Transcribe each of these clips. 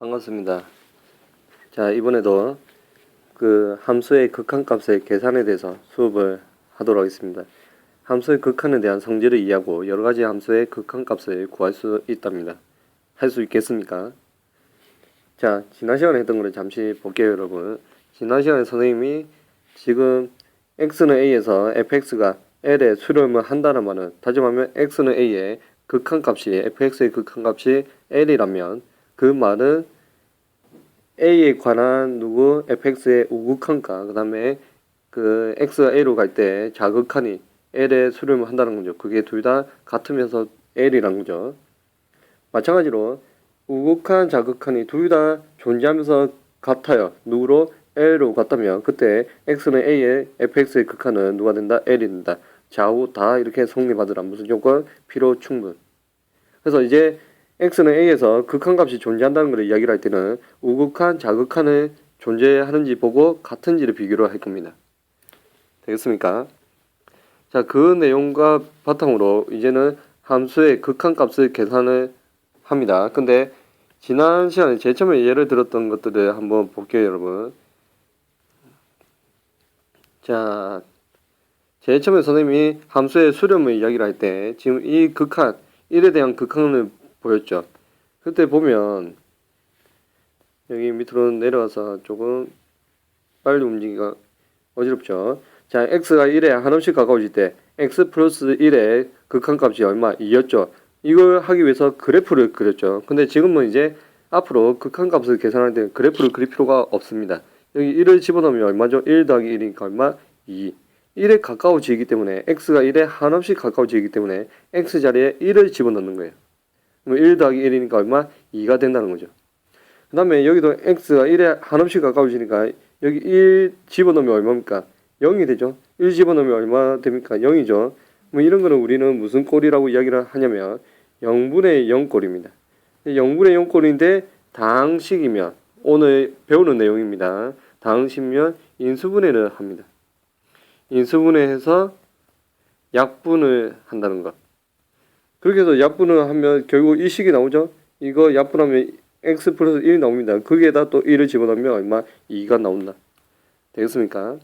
반갑습니다. 자, 이번에도 그 함수의 극한값의 계산에 대해서 수업을 하도록 하겠습니다. 함수의 극한에 대한 성질을 이해하고 여러 가지 함수의 극한값을 구할 수 있답니다. 할 수 있겠습니까? 자, 지난 시간에 했던 거를 잠시 볼게요, 여러분. 지난 시간에 선생님이 지금 x는 a에서 fx가 l에 수렴을 한다는 말은, 다시 말하면 x는 a의 극한값이 fx의 극한값이 l이라면 그 말은 a에 관한 fx의 우극한가, 그 다음에 그 x가 a로 갈 때 자극한이 l에 수렴을 한다는 거죠. 그게 둘 다 같으면서 l이란 거죠. 마찬가지로 우극한, 자극한이 둘 다 존재하면서 같아요. 누구로? l로 같다면 그때 x는 a의 fx의 극한은 누가 된다? l이 된다. 좌우 다 이렇게 성립하더라. 무슨 조건? 필요 충분. 그래서 이제 x는 a에서 극한값이 존재한다는 걸 이야기를 할 때는 우극한, 자극한을 존재하는지 보고 같은지를 비교를 할 겁니다. 되겠습니까? 자, 그 내용과 바탕으로 이제는 함수의 극한값을 계산을 합니다. 근데 지난 시간에 제일 처음에 예를 들었던 것들을 한번 볼게요, 여러분. 자, 제일 처음에 선생님이 함수의 수렴을 이야기를 할 때 지금 이 극한, 1에 대한 극한을 보였죠. 그때 보면 여기 밑으로 내려와서 조금 빨리 움직이기가 어지럽죠. 자, x가 1에 한없이 가까워질 때 x 플러스 1의 극한값이 얼마? 2였죠. 이걸 하기 위해서 그래프를 그렸죠. 근데 지금은 이제 앞으로 극한값을 계산할 때 그래프를 그릴 필요가 없습니다. 여기 1을 집어넣으면 얼마죠? 1 더하기 1이니까 얼마? 2. 1에 가까워지기 때문에 x가 1에 한없이 가까워지기 때문에 x 자리에 1을 집어넣는 거예요. 그럼 1 더하기 1이니까 얼마? 2가 된다는 거죠. 그 다음에 여기도 x가 1에 한없이 가까워지니까 여기 1 집어넣으면 얼마입니까? 0이 되죠. 1 집어넣으면 얼마 됩니까? 0이죠. 뭐 이런 거는 우리는 무슨 꼴이라고 이야기를 하냐면 0분의 0꼴입니다. 0분의 0꼴인데 다항식이면, 오늘 배우는 내용입니다. 다항식이면 인수분해를 합니다. 인수분해해서 약분을 한다는 것. 그렇게 해서 약분을 하면 결국 이 식이 나오죠. 이거 약분하면 x 플러스 1이 나옵니다. 거기에다 또 1을 집어넣으면 얼마? 2가 나온다. 되겠습니까?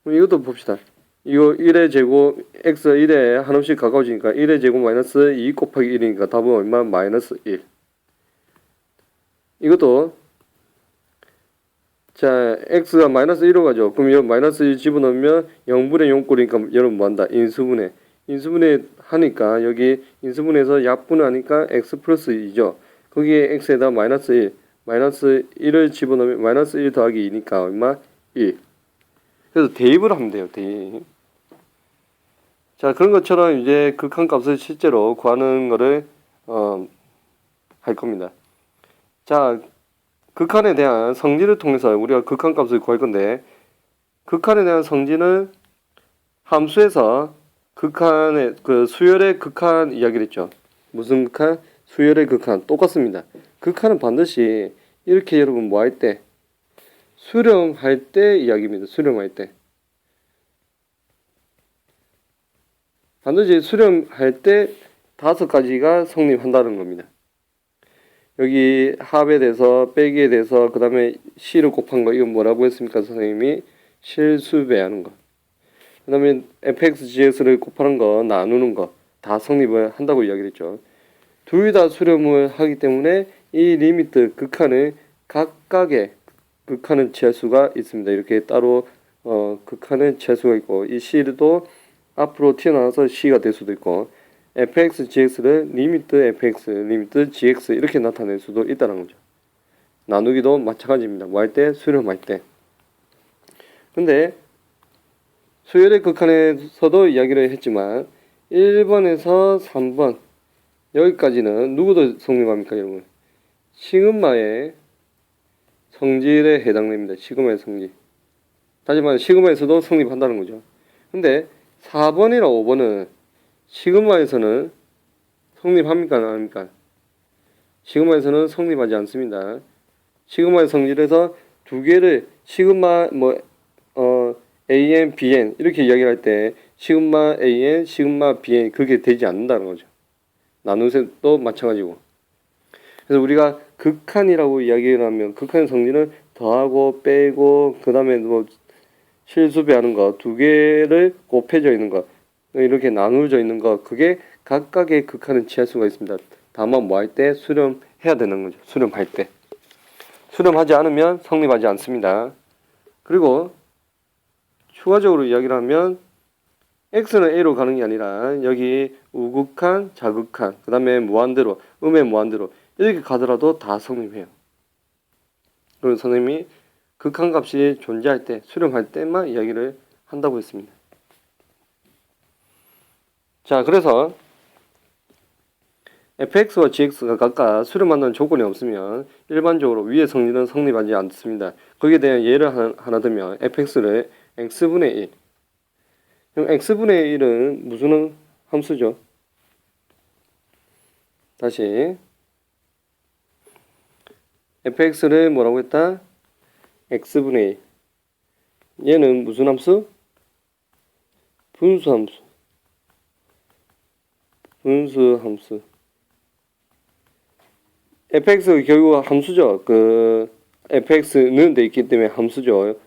그럼 이것도 봅시다. 이거 1의 제곱, x가 1에 한없이 가까워지니까 1의 제곱 마이너스 2 곱하기 1이니까 답은 얼마? 마이너스 1. 이것도 자, x가 마이너스 1로 가죠. 그럼 여기 마이너스 1 집어넣으면 0분의 0꼴이니까 여러분 뭐한다? 인수분해. 인수분해 하니까 여기 인수분해해서 약분을 하니까 x 플러스 2죠. 거기에 x에다 마이너스 1, 마이너스 1을 집어넣으면 마이너스 1 더하기 2니까 얼마? 1. 그래서 대입을 하면 돼요. 대입. 자, 그런 것처럼 이제 극한값을 실제로 구하는 거를 할 겁니다. 자, 극한에 대한 성질을 통해서 우리가 극한값을 구할 건데, 극한에 대한 성질은 함수에서 극한의 그 수열의 극한 이야기를 했죠. 무슨 극한? 수열의 극한. 똑같습니다. 극한은 반드시 이렇게 여러분 뭐 할 때? 수렴할 때 이야기입니다. 수렴할 때. 반드시 수렴할 때 5가지가 성립한다는 겁니다. 여기 합에 대해서, 빼기에 대해서, 그 다음에 C를 곱한 거, 이건 뭐라고 했습니까? 선생님이 실수배하는 거. 그 다음에 fx, gx를 곱하는 거, 나누는 거, 다 성립을 한다고 이야기를 했죠. 둘 다 수렴을 하기 때문에 이 리미트, 극한을 각각의 극한을 취할 수가 있습니다. 이렇게 따로 극한을 취할 수가 있고, 이 C도 앞으로 튀어나와서 C가 될 수도 있고, fx, gx를 리미트 fx, 리미트 gx 이렇게 나타낼 수도 있다는 거죠. 나누기도 마찬가지입니다. 뭐 할 때? 수렴할 때. 근데 수열의 극한에서도 이야기를 했지만 1번에서 3번 여기까지는 누구도 성립합니까, 여러분? 시그마의 성질에 해당됩니다. 시그마의 성질. 다시 말해 시그마에서도 성립한다는 거죠. 근데 4번이나 5번은 시그마에서는 성립합니까? 안 합니까? 시그마에서는 성립하지 않습니다. 시그마의 성질에서 두 개를 시그마 AN, BN 이렇게 이야기를 할 때 시그마 AN, 시그마 BN 그게 되지 않는다는 거죠. 나누셈도 마찬가지고. 그래서 우리가 극한이라고 이야기를 하면 극한의 성질은 더하고 빼고 그 다음에 뭐 실수배하는 거 두 개를 곱해져 있는 거 이렇게 나누어져 있는 거 그게 각각의 극한을 취할 수가 있습니다. 다만 뭐 할 때 수렴해야 되는 거죠. 수렴할 때. 수렴하지 않으면 성립하지 않습니다. 그리고 추가적으로 이야기를 하면 x는 a로 가는 게 아니라 여기 우극한, 자극한, 그 다음에 무한대로, 음의 무한대로 이렇게 가더라도 다 성립해요. 그리고 선생님이 극한값이 존재할 때, 수렴할 때만 이야기를 한다고 했습니다. 자, 그래서 fx와 gx가 각각 수렴한다는 조건이 없으면 일반적으로 위의 성질은 성립하지 않습니다. 거기에 대한 예를 하나 들면 fx를 x분의 1 그럼 x분의 1은 무슨 함수죠? 다시 fx를 뭐라고 했다? x분의 1 얘는 무슨 함수? 분수함수 분수함수 fx 결국 함수죠. 그 fx는 돼 있기 때문에 함수죠.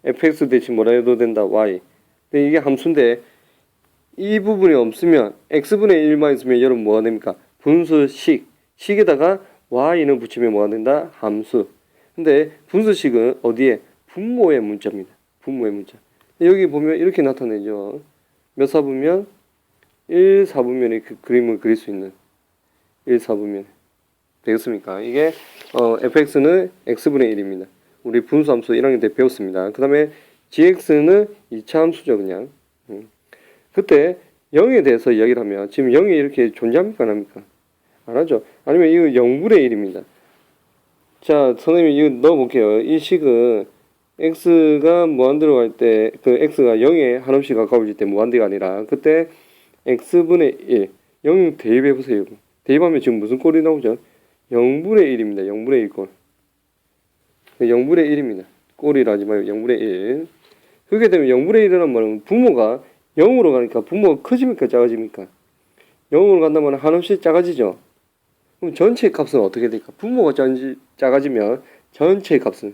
fx 대신 뭐라 해도 된다? y. 근데 이게 함수인데 이 부분이 없으면 x분의 1만 있으면 여러분 뭐가 됩니까? 분수식. 식에다가 y는 붙이면 뭐가 된다? 함수. 근데 분수식은 어디에? 분모의 문자입니다. 분모의 문자. 여기 보면 이렇게 나타내죠. 몇 사분면? 1, 4분면의 그 그림을 그릴 수 있는 1, 4분면. 되겠습니까? 이게 fx는 x분의 1입니다. 우리 분수함수 1학년 때 배웠습니다. 그 다음에 gx는 2차 함수죠. 그냥 그때 0에 대해서 이야기를 하면 지금 0이 이렇게 존재합니까? 안 합니까? 안 하죠. 아니면 이거 0분의 1입니다. 자, 선생님이 이거 넣어볼게요. 이 식은 x가 무한대로 갈 때 그 x가 0에 한없이 가까워질 때 무한대가 아니라 그때 x분의 1 0 대입해보세요. 대입하면 지금 무슨 꼴이 나오죠? 0분의 1입니다. 0분의 1꼴. 0분의 1입니다. 꼴이라 하지 말고 0분의 1. 그렇게 되면 0분의 1이라는 말은 분모가 0으로 가니까 분모가 커집니까? 작아집니까? 0으로 간다면 한없이 작아지죠. 그럼 전체 값은 어떻게 될까? 분모가 작아지면 전체 값은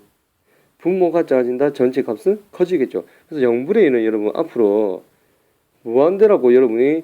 분모가 작아진다. 전체 값은 커지겠죠. 그래서 0분의 1은 여러분 앞으로 무한대라고 여러분이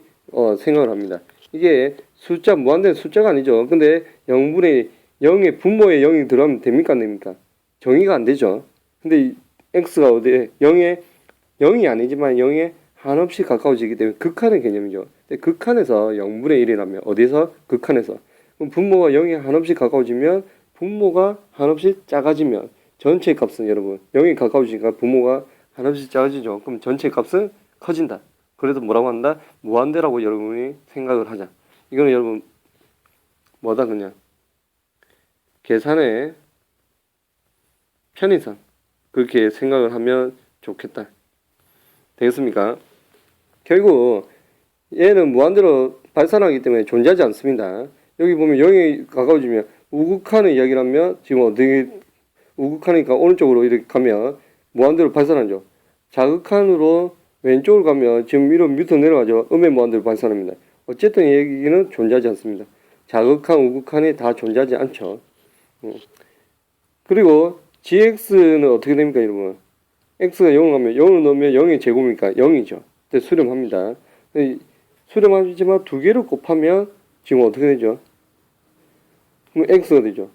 생각을 합니다. 이게 숫자 무한대는 숫자가 아니죠. 근데 0분의 0의 분모에 0이 들어가면 됩니까? 안 됩니까? 정의가 안 되죠. 근데 x가 어디에 0이 아니지만 0에 한없이 가까워지기 때문에 극한의 개념이죠. 근데 극한에서 0분의 1이라면 어디서? 극한에서. 그럼 분모가 0에 한없이 가까워지면 분모가 한없이 작아지면 전체 값은 여러분 0이 가까워지니까 분모가 한없이 작아지죠. 그럼 전체 값은 커진다. 그래도 뭐라고 한다? 무한대라고 여러분이 생각을 하자. 이거는 여러분 뭐다 그냥 계산의 편의상 그렇게 생각을 하면 좋겠다. 되겠습니까? 결국 얘는 무한대로 발산하기 때문에 존재하지 않습니다. 여기 보면 0이 가까워지면 우극한의 이야기를 하면 지금 어떻게 우극하니까 오른쪽으로 이렇게 가면 무한대로 발산하죠. 자극한으로 왼쪽으로 가면 지금 위로 밑으로 내려가죠. 음의 무한대로 발산합니다. 어쨌든 이 얘기는 존재하지 않습니다. 자극한, 우극한이 다 존재하지 않죠. 그리고 gx는 어떻게 됩니까, 여러분? x가 0을 가면 0을 넣으면 0의 제곱이니까 0이죠. 그때 수렴합니다. 수렴하지만 두 개를 곱하면 지금 어떻게 되죠? 그럼 x가 되죠.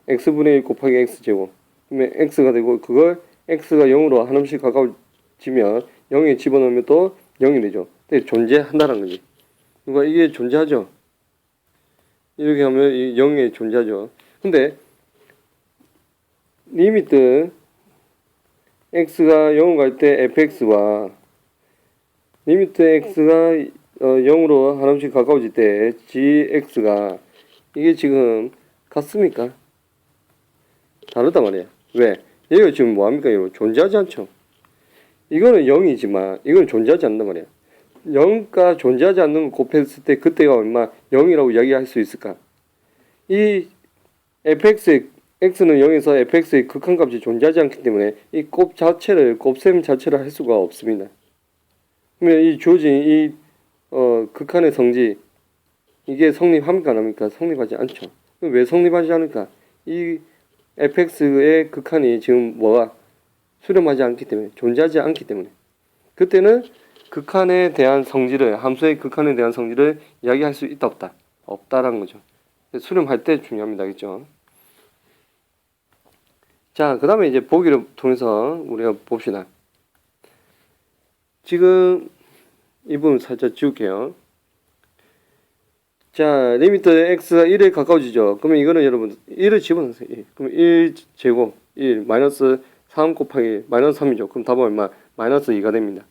x분의 1 곱하기 x제곱. 그러면 x가 되고 그걸 x가 0으로 한없이 가까워지면 0에 집어넣으면 또 0이 되죠. 근데 존재한다는 거지. 그러니까 이게 존재하죠. 이렇게 하면 0에 존재하죠. 근데 리미트 x가 0으로 갈 때 fx와 리미트 x가 0으로 한없이 가까워질 때 gx가 이게 지금 같습니까? 다르단 말이에요. 왜? 얘가 지금 뭐합니까? 이거 존재하지 않죠. 이거는 0이지만 이거는 존재하지 않는단 말이에요. 0과 존재하지 않는 걸 곱했을 때 그때가 얼마 0이라고 이야기할 수 있을까? 이 fx의 x는 0에서 fx의 극한값이 존재하지 않기 때문에 이 곱셈 자체를 할 수가 없습니다. 그러면 이 주어진 이 극한의 성질 이게 성립합니까 안 합니까? 성립하지 않죠. 왜 성립하지 않을까? 이 fx의 극한이 지금 뭐가 수렴하지 않기 때문에, 존재하지 않기 때문에. 그때는 극한에 대한 성질을, 함수의 극한에 대한 성질을 이야기할 수 있다 없다? 없다라는 거죠. 수렴할 때 중요합니다. 알겠죠? 자, 그 다음에 이제 보기를 통해서 우리가 봅시다. 지금 이 부분 살짝 지울게요. 자, 리미트 x가 1에 가까워지죠. 그러면 이거는 여러분 1을 집어넣으세요. 1. 그럼 1제곱 1 마이너스 3 곱하기 1 마이너스 3이죠. 그럼 답은 얼마? 마이너스 2가 됩니다.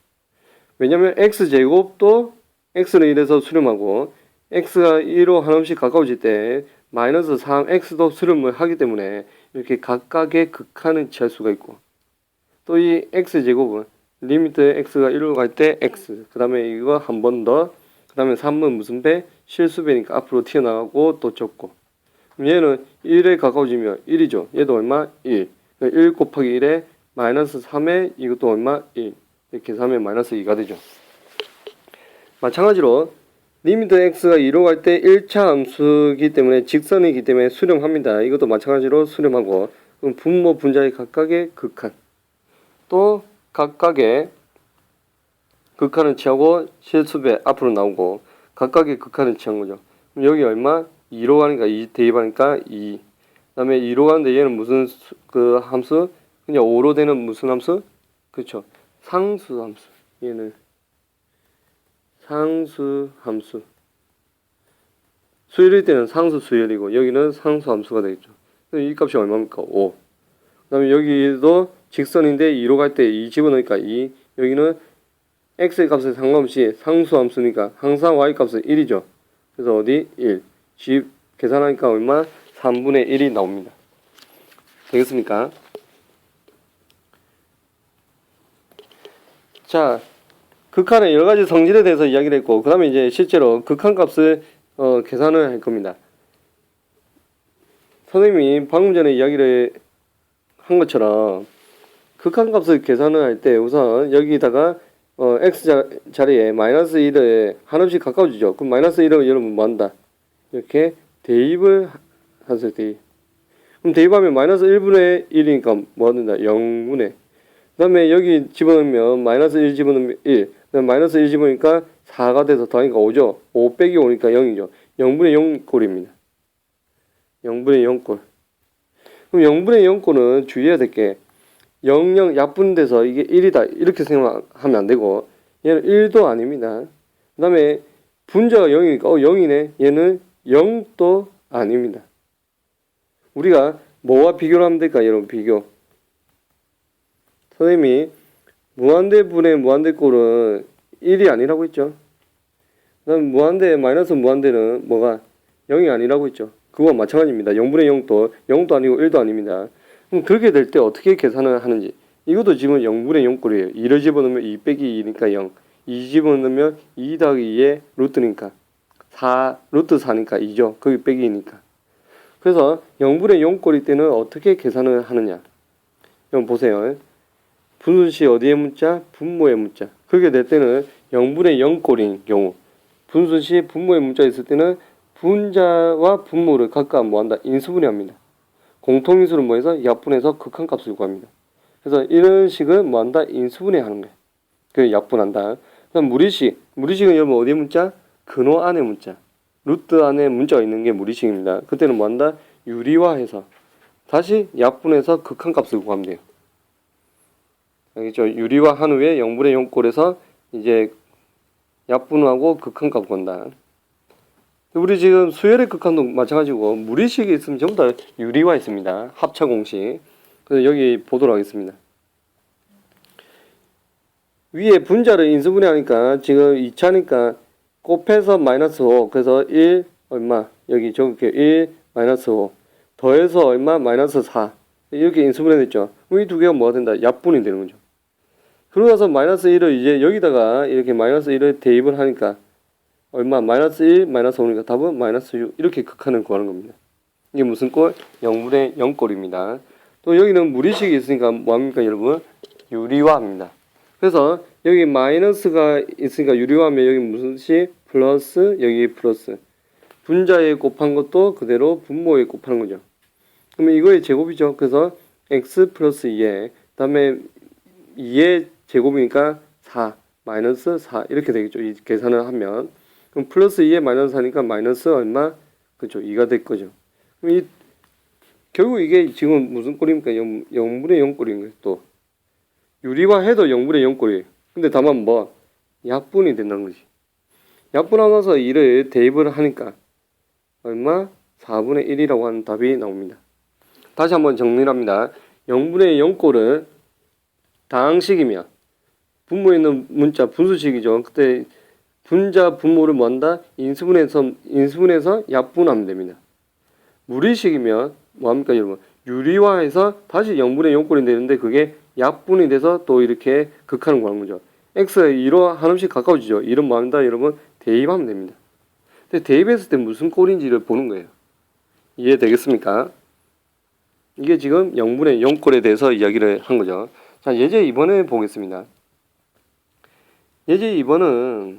왜냐면 x제곱도 x는 1에서 수렴하고 x가 1로 한없이 가까워질 때 마이너스 3x도 수렴을 하기 때문에 이렇게 각각의 극한을 취할 수가 있고, 또 이 x제곱은 리미트 x가 1로 갈 때 x, 그 다음에 이거 한 번 더, 그 다음에 3은 무슨 배? 실수배니까 앞으로 튀어나가고 또 적고, 그럼 얘는 1에 가까워지면 1이죠. 얘도 얼마? 1. 1 곱하기 1에 마이너스 3에 이것도 얼마? 1. 이렇게 계산하면 마이너스 2가 되죠. 마찬가지로 리미트 x가 2로 갈 때 1차 함수이기 때문에 직선이기 때문에 수렴합니다. 이것도 마찬가지로 수렴하고, 그럼 분모 분자의 각각의 극한, 또 각각의 극한을 취하고 실수배 앞으로 나오고 각각의 극한을 취한 거죠. 그럼 여기 얼마? 2로 가니까 2 대입하니까 2. 그 다음에 2로 가는데 얘는 무슨 그 함수? 그냥 5로 되는 무슨 함수? 그렇죠. 상수 함수. 얘는 상수 함수. 수열일 때는 상수 수열이고 여기는 상수 함수가 되겠죠. 이 값이 얼마입니까? 5. 그 다음에 여기도 직선인데 2로 갈 때 2 집어넣으니까 2. 여기는 x의 값에 상관없이 상수 함수니까 항상 y 값은 1이죠. 그래서 어디? 1. 집 계산하니까 얼마? 3분의 1이 나옵니다. 되겠습니까? 자, 극한의 여러 가지 성질에 대해서 이야기를 했고, 그 다음에 이제 실제로 극한 값을 계산을 할 겁니다. 선생님이 방금 전에 이야기를 한 것처럼 극한 값을 계산을 할 때 우선 여기다가 x 자리에 마이너스 1을 한없이 가까워지죠. 그럼 마이너스 1을 여러분 뭐 한다? 이렇게 대입을 하세요. 대입. 그럼 대입하면 마이너스 1분의 1이니까 뭐 한다? 0분의. 그 다음에 여기 집어넣으면 마이너스 1 집어넣으면 1. 그 다음에 마이너스 1 집어넣으니까 4가 돼서 더하니까 5죠. 5 빼기 5니까 0이죠. 0분의 0꼴입니다. 0분의 0꼴. 그럼 0분의 0꼴은 주의해야 될 게 0, 약분돼서 이게 1이다 이렇게 생각하면 안 되고, 얘는 1도 아닙니다. 그 다음에 분자가 0이니까 0이네. 얘는 0도 아닙니다. 우리가 뭐와 비교를 하면 될까? 여러분 비교. 선생님이 무한대분의 무한대꼴은 1이 아니라고 했죠. 그 다음에 무한대 마이너스 무한대는 뭐가 0이 아니라고 했죠. 그거와 마찬가지입니다. 0분의 0도 0도 아니고 1도 아닙니다. 그럼 그렇게 될 때 어떻게 계산을 하는지. 이것도 지금 0분의 0꼴이에요. 2를 집어넣으면 2 빼기 2니까 0. 2 집어넣으면 2 더하기 2의 루트니까 4, 루트 4니까 2죠. 거기 빼기 2니까. 그래서 0분의 0꼴일 때는 어떻게 계산을 하느냐. 여러분 보세요. 분수시 어디의 문자? 분모의 문자. 그렇게 될 때는 0분의 0꼴인 경우, 분수시 분모의 문자 있을 때는 분자와 분모를 각각 뭐한다? 인수분해합니다. 공통인수를 뭐해서 약분해서 극한값을 구합니다. 그래서 이런 식은 뭐한다? 인수분해하는 거예요. 그 약분한다. 그다음 무리식은 여러분 어디의 문자? 근호 안의 문자. 루트 안에 문자가 있는 게 무리식입니다. 그때는 뭐한다? 유리화해서 다시 약분해서 극한값을 구하면 돼요. 알겠죠? 유리화한 후에 0분의 0꼴에서 이제 약분하고 극한값 구한다. 우리 지금 수열의 극한도 마찬가지고 무리식이 있으면 전부 다 유리화했습니다. 합차 공식. 그래서 여기 보도록 하겠습니다. 위에 분자를 인수분해하니까 지금 2차니까 곱해서 마이너스 5. 그래서 1 얼마? 여기 적을게요. 1 마이너스 5. 더해서 얼마? 마이너스 4. 이렇게 인수분해 됐죠. 이 두 개가 뭐가 된다? 약분이 되는 거죠. 그러고 나서 마이너스 1을 이제 여기다가 이렇게 마이너스 1을 대입을 하니까 얼마? 마이너스 1, 마이너스 5니까 답은 마이너스 6. 이렇게 극한을 구하는 겁니다. 이게 무슨 꼴? 0분의 0꼴입니다. 또 여기는 무리식이 있으니까 뭐합니까 여러분? 유리화합니다. 그래서 여기 마이너스가 있으니까 유리화하면 여기 무슨 식? 플러스, 여기 플러스. 분자에 곱한 것도 그대로 분모에 곱하는 거죠. 그러면 이거의 제곱이죠. 그래서 x 플러스 2에 그다음에 2의 제곱이니까 4 마이너스 4 이렇게 되겠죠. 이 계산을 하면 그럼 플러스 2에 마이너스 4니까 마이너스 얼마? 그렇죠. 2가 될 거죠. 그럼 결국 이게 지금 무슨 꼴입니까? 0분의 0 꼴인 거예요. 또 유리화해도 0분의 0 꼴이에요. 근데 다만 뭐 약분이 된다는 거지. 약분하면서 2를 대입을 하니까 얼마? 4분의 1이라고 하는 답이 나옵니다. 다시 한번 정리를 합니다. 0분의 0 꼴은 다항식이면 분모에 있는 문자 분수식이죠. 그때 분자 분모를 뭐한다? 인수분해서 약분하면 됩니다. 무리식이면 뭐합니까 여러분? 유리화해서 다시 0분의 0꼴이 되는데 그게 약분이 돼서 또 이렇게 극한을 구하는 거죠. x가 2로 한음씩 가까워지죠. 이런 뭐합니다 여러분? 대입하면 됩니다. 근데 대입했을 때 무슨 꼴인지를 보는 거예요. 이해되겠습니까? 이게 지금 0분의 0꼴에 대해서 이야기를 한 거죠. 자, 예제 2번에 보겠습니다. 예제 2번은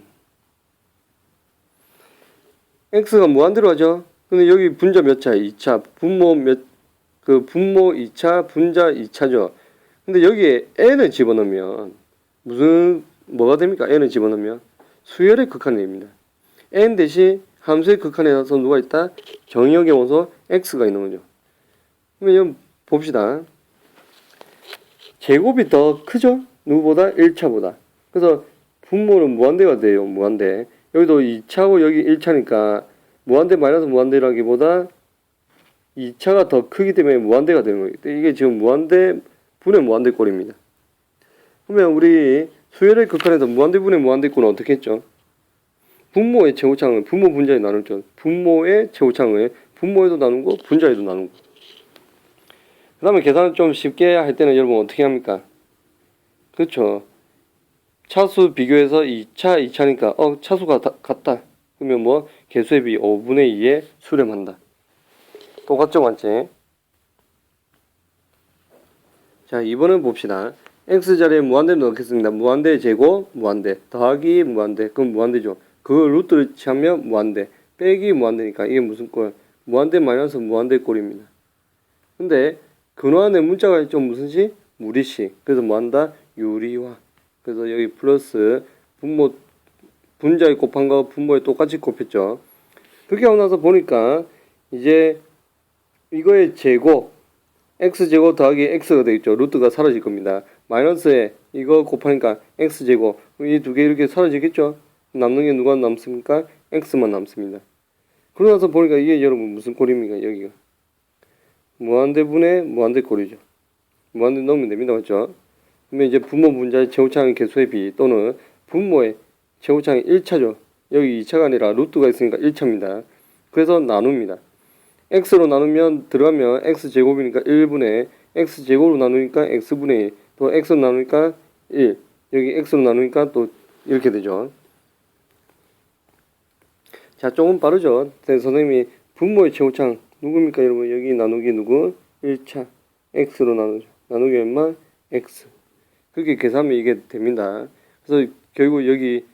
x가 무한대로 하죠. 근데 여기 분자 몇 차? 2차. 분모 2차, 분자 2차죠. 근데 여기에 n을 집어넣으면 뭐가 됩니까? n을 집어넣으면 수열의 극한이 됩니다. n 대신 함수의 극한에 나서 누가 있다? 정의역에 와서 x가 있는 거죠. 그러면 봅시다. 제곱이 더 크죠? 누구보다? 1차보다. 그래서 분모는 무한대가 돼요. 무한대. 여기도 2차고 여기 1차니까 무한대 마이너스 무한대라기보다 2차가 더 크기 때문에 무한대가 되는 거예요. 이게 지금 무한대 분의 무한대 꼴입니다. 그러면 우리 수열의 극한에서 무한대 분의 무한대 꼴은 어떻게 했죠? 분모의 제곱창을 분모 분자에 나누죠. 분모의 제곱창을 분모에도 나누고 분자에도 나누고. 그 다음에 계산을 좀 쉽게 할 때는 여러분 어떻게 합니까? 그렇죠. 차수 비교해서 2차, 2차니까 차수가 같다. 그러면 뭐 개수의 비 5분의 2에 수렴한다. 똑같죠, 맞지? 자, 이번엔 봅시다. x자리에 무한대를 넣겠습니다. 무한대 제곱, 무한대 더하기 무한대. 그럼 무한대죠. 그 루트를 취하면 무한대 빼기 무한대니까 이게 무슨 꼴? 무한대 마이너스 무한대 꼴입니다. 근데 근화안에 문자가 있죠. 무슨 식? 무리식. 그래서 뭐한다? 유리화. 그래서 여기 플러스 분자에 곱한 거 분모에 똑같이 곱했죠. 그렇게 하고 나서 보니까 이제 이거의 제곱 x제곱 더하기 x가 되겠죠. 루트가 사라질 겁니다. 마이너스에 이거 곱하니까 x제곱 이 두 개 이렇게 사라지겠죠. 남는 게 누가 남습니까? x만 남습니다. 그러고 나서 보니까 이게 여러분 무슨 꼴입니까? 여기가 무한대분의 무한대꼴이죠. 무한대 넣으면 됩니다. 맞죠? 그러면 이제 분모 분자의 제곱창의 개수의 비 또는 분모의 제곱창이 1차죠. 여기 2차가 아니라 루트가 있으니까 1차입니다. 그래서 나눕니다. x로 나누면 들어가면 x제곱이니까 1분의 x제곱으로 나누니까 x분의 1. 또 x로 나누니까 1. 여기 x로 나누니까 또 이렇게 되죠. 자, 조금 빠르죠. 선생님이 분모의 제곱창 누구입니까 여러분? 여기 나누기 누구? 1차 x로 나누죠. 나누기 얼마? x. 그렇게 계산하면 이게 됩니다. 그래서 결국 여기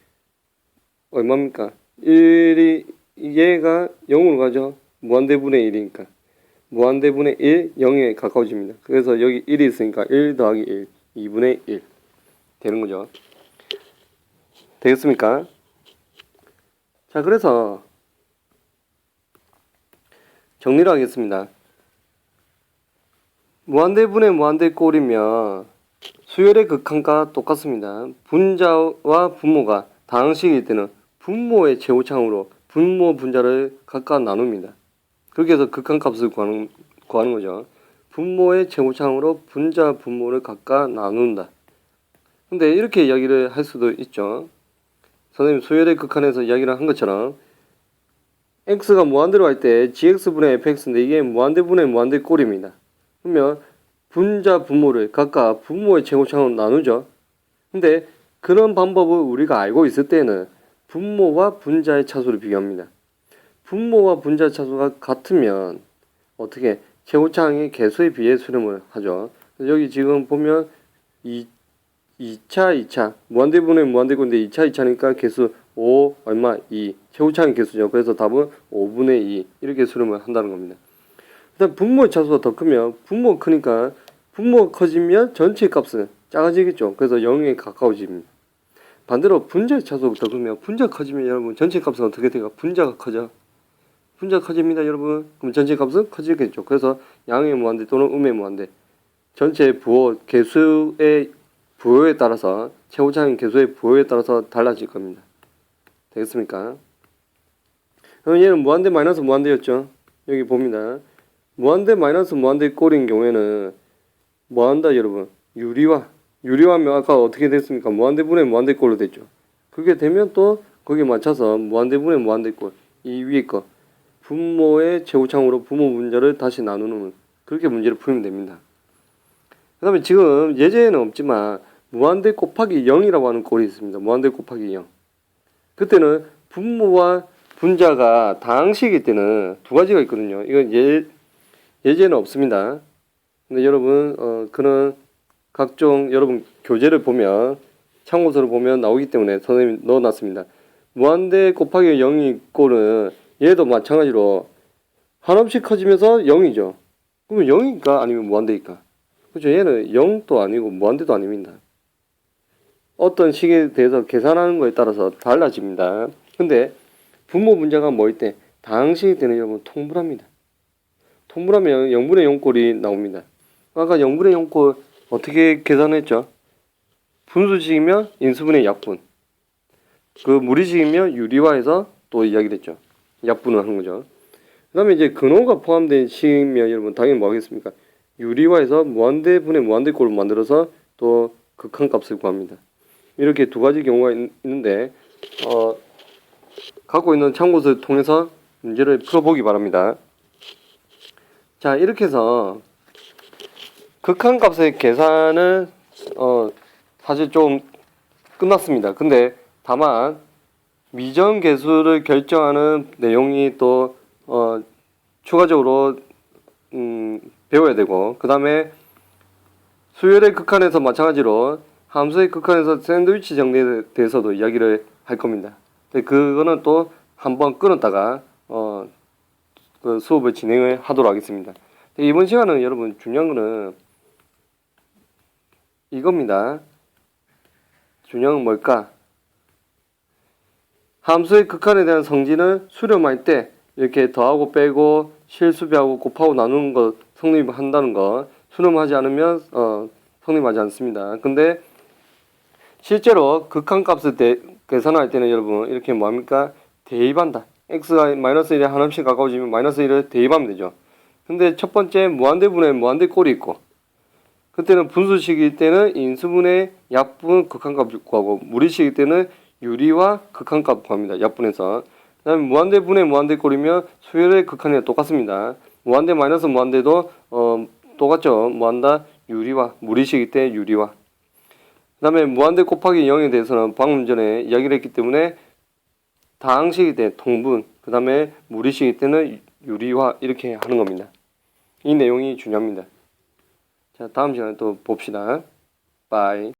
얼마입니까? 1이 얘가 0으로 가죠. 무한대분의 1이니까 무한대분의 1, 0에 가까워집니다. 그래서 여기 1이 있으니까 1 더하기 1, 2분의 1 되는 거죠. 되겠습니까? 자, 그래서 정리를 하겠습니다. 무한대분의 무한대꼴이면 수열의 극한과 똑같습니다. 분자와 분모가 다항식일 때는 분모의 제곱창으로 분모 분자를 각각 나눕니다. 그렇게 해서 극한값을 구하는 거죠. 분모의 제곱창으로 분자 분모를 각각 나눈다. 근데 이렇게 이야기를 할 수도 있죠. 선생님 수열의 극한에서 이야기를 한 것처럼 x가 무한대로 할 때 gx분의 fx인데 이게 무한대분의 무한대꼴입니다. 그러면 분자 분모를 각각 분모의 제곱창으로 나누죠. 근데 그런 방법을 우리가 알고 있을 때는 분모와 분자의 차수를 비교합니다. 분모와 분자 차수가 같으면 어떻게 제곱창의 개수에 비해 수렴을 하죠. 여기 지금 보면 2차 무한대분의 무한대꼴인데 2차 개수 5 얼마 2 최고차항의 개수죠. 그래서 답은 5분의 2 이렇게 수렴을 한다는 겁니다. 일단 분모의 차수가 더 크면 분모가 크니까 분모가 커지면 전체 값은 작아지겠죠. 그래서 0에 가까워집니다. 반대로 분자의 차수가 더 크면 분자가 커지면 여러분 전체 값은 어떻게 돼요? 분자가 커져. 분자가 커집니다 여러분. 그럼 전체 값은 커지겠죠. 그래서 양의 무한대 또는 음의 무한대 전체 부호 개수의 부호에 따라서 최고차항 개수의 부호에 따라서 달라질 겁니다. 되겠습니까? 그럼 얘는 무한대 마이너스 무한대였죠. 여기 봅니다. 무한대 마이너스 무한대 꼴인 경우에는 뭐한다 여러분? 유리화하면 아까 어떻게 됐습니까? 무한대분의 무한대꼴로 됐죠. 그게 되면 또 거기에 맞춰서 무한대분의 무한대꼴 이 위에 거 분모의 최고차항으로 분모 분자를 다시 나누는 그렇게 문제를 풀면 됩니다. 그 다음에 지금 예제에는 없지만 무한대 곱하기 0이라고 하는 꼴이 있습니다. 무한대 곱하기 0. 그때는 분모와 분자가 다항식일 때는 두 가지가 있거든요. 이건 예제는 없습니다. 근데 여러분 그런 각종 여러분 교재를 보면 참고서를 보면 나오기 때문에 선생님이 넣어놨습니다. 무한대 곱하기 0이 꼴은 얘도 마찬가지로 한없이 커지면서 0이죠. 그러면 0일까 아니면 무한대일까? 그렇죠. 얘는 0도 아니고 무한대도 아닙니다. 어떤 식에 대해서 계산하는 거에 따라서 달라집니다. 근데 분모 분자가 뭐일 때 다항식일 때는 여러분 통분합니다. 통분하면 0분의 0꼴이 나옵니다. 아까 0분의 0꼴 어떻게 계산했죠? 분수식이면 인수분의 약분. 그 무리식이면 유리화해서 또 이야기를 했죠. 약분을 하는 거죠. 그 다음에 이제 근호가 포함된 식이면 여러분 당연히 뭐 하겠습니까? 유리화해서 무한대분의 무한대꼴을 만들어서 또 극한값을 구합니다. 이렇게 두 가지 경우가 있는데 갖고 있는 참고서를 통해서 문제를 풀어보기 바랍니다. 자, 이렇게 해서 극한값의 계산은 사실 좀 끝났습니다. 근데 다만 미정계수를 결정하는 내용이 또 추가적으로 배워야 되고, 그 다음에 수열의 극한에서 마찬가지로 함수의 극한에서 샌드위치 정리에 대해서도 이야기를 할 겁니다. 그거는 또 한번 끊었다가 그 수업을 진행을 하도록 하겠습니다. 이번 시간은 여러분 중요한 거는 이겁니다. 중요한 건 뭘까? 함수의 극한에 대한 성질은 수렴할 때 이렇게 더하고 빼고 실수배하고 곱하고 나누는 것 성립한다는 거 수렴하지 않으면 성립하지 않습니다. 근데 실제로 극한값을 계산할 때는 여러분 이렇게 뭐합니까? 대입한다. x가 마이너스 1에 한없이 가까워지면 마이너스 1을 대입하면 되죠. 근데 첫 번째 무한대분의 무한대꼴이 있고 그때는 분수식일 때는 인수분의 약분 극한값 구하고 무리식일 때는 유리와 극한값 구합니다. 약분해서. 그 다음에 무한대분의 무한대꼴이면 수열의 극한이랑 똑같습니다. 무한대 마이너스 무한대도 똑같죠. 무한다 유리와 무리식일 때 유리와. 그 다음에 무한대 곱하기 0에 대해서는 방금 전에 이야기를 했기 때문에 다항식일 때 통분, 그 다음에 무리식일 때는 유리화 이렇게 하는 겁니다. 이 내용이 중요합니다. 자, 다음 시간에 또 봅시다. 바이.